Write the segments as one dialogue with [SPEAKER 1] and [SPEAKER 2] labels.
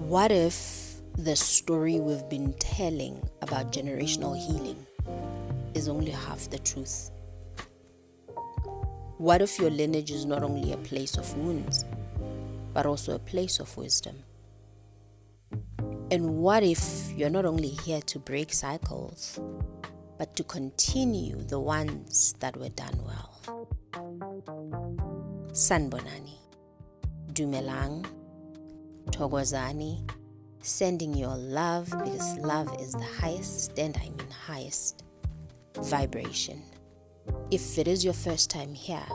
[SPEAKER 1] What if the story we've been telling about generational healing is only half the truth? What if your lineage is not only a place of wounds, but also a place of wisdom? And what if you're not only here to break cycles, but to continue the ones that were done well? Sanbonani, Dumelang, Togozani, sending your love because love is the highest, and I mean highest, vibration. If it is your first time here,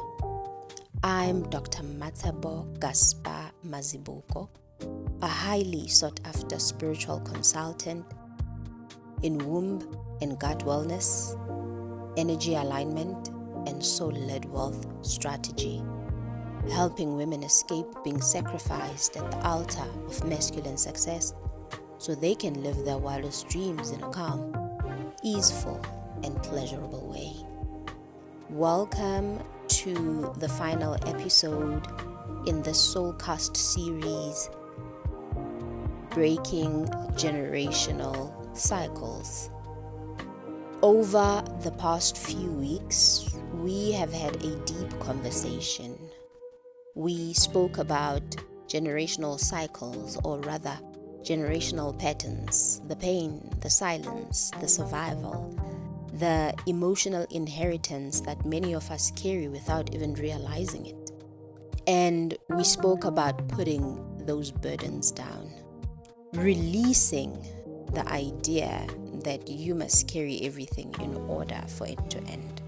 [SPEAKER 1] I'm Dr. Mmatshepo Gaspa Mazibuko, a highly sought after spiritual consultant in womb and gut wellness, energy alignment, and soul-led wealth strategy, helping women escape being sacrificed at the altar of masculine success so they can live their wildest dreams in a calm, easeful, and pleasurable way. Welcome to the final episode in the SoulCast series, Breaking Generational Cycles. Over the past few weeks, we have had a deep conversation. We spoke about generational cycles, or rather, generational patterns, the pain, the silence, the survival, the emotional inheritance that many of us carry without even realizing it. And we spoke about putting those burdens down, releasing the idea that you must carry everything in order for it to end.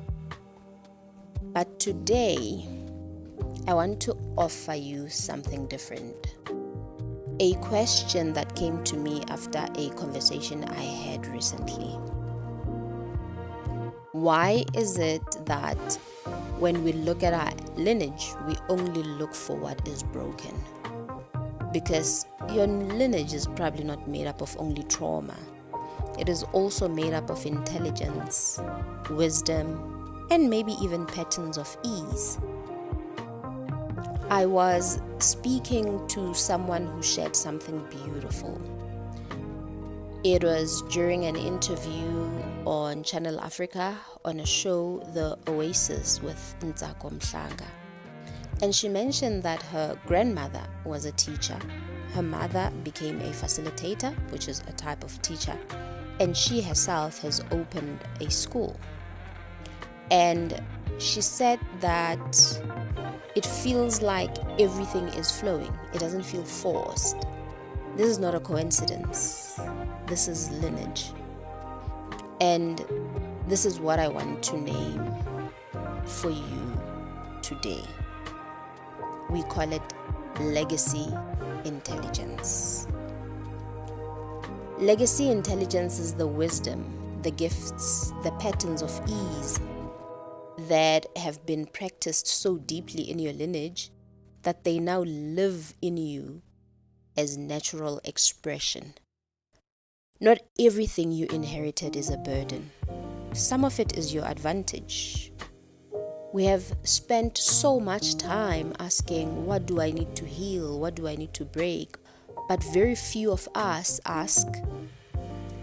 [SPEAKER 1] But today, I want to offer you something different. A question that came to me after a conversation I had recently. Why is it that when we look at our lineage, we only look for what is broken? Because your lineage is probably not made up of only trauma. It is also made up of intelligence, wisdom, and maybe even patterns of ease. I was speaking to someone who shared something beautiful. It was during an interview on Channel Africa on a show, The Oasis with Ntsako Mhlanga. And she mentioned that her grandmother was a teacher. Her mother became a facilitator, which is a type of teacher. And she herself has opened a school. And she said that it feels like everything is flowing. It doesn't feel forced. This is not a coincidence. This is lineage. And this is what I want to name for you today. We call it legacy intelligence. Legacy intelligence is the wisdom, the gifts, the patterns of ease that have been practiced so deeply in your lineage that they now live in you as natural expression. Not everything you inherited is a burden. Some of it is your advantage. We have spent so much time asking, what do I need to heal? What do I need to break? But very few of us ask,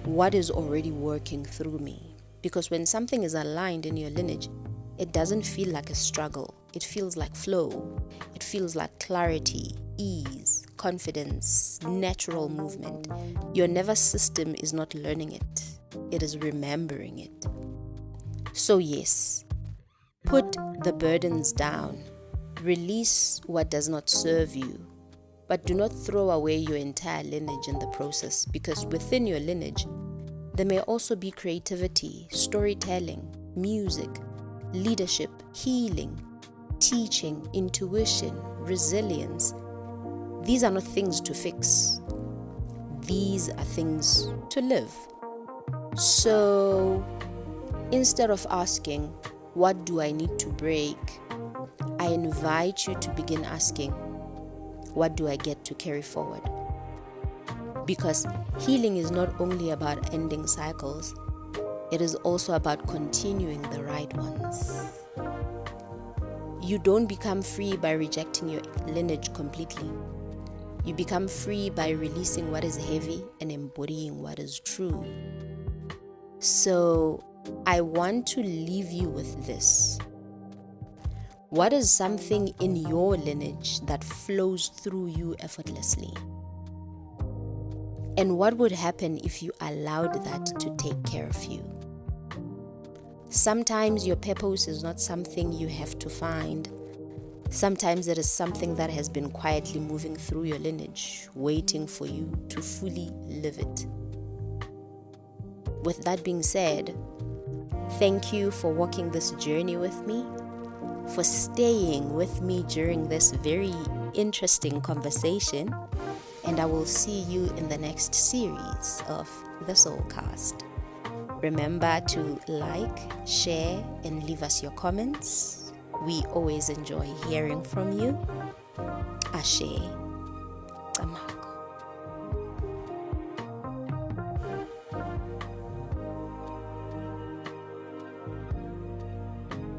[SPEAKER 1] what is already working through me? Because when something is aligned in your lineage, it doesn't feel like a struggle. It feels like flow. It feels like clarity, ease, confidence, natural movement. Your nervous system is not learning it. It is remembering it. So yes, put the burdens down. Release what does not serve you. But do not throw away your entire lineage in the process, because within your lineage, there may also be creativity, storytelling, music, leadership, healing, teaching, intuition, resilience. These are not things to fix. These are things to live. So instead of asking, what do I need to break? I invite you to begin asking, what do I get to carry forward? Because healing is not only about ending cycles, it is also about continuing the right ones. You don't become free by rejecting your lineage completely. You become free by releasing what is heavy and embodying what is true. So I want to leave you with this. What is something in your lineage that flows through you effortlessly? And what would happen if you allowed that to take care of you? Sometimes your purpose is not something you have to find. Sometimes it is something that has been quietly moving through your lineage, waiting for you to fully live it. With that being said, thank you for walking this journey with me, for staying with me during this very interesting conversation, and I will see you in the next series of the SoulCast. Remember to like, share, and leave us your comments. We always enjoy hearing from you. Ashe.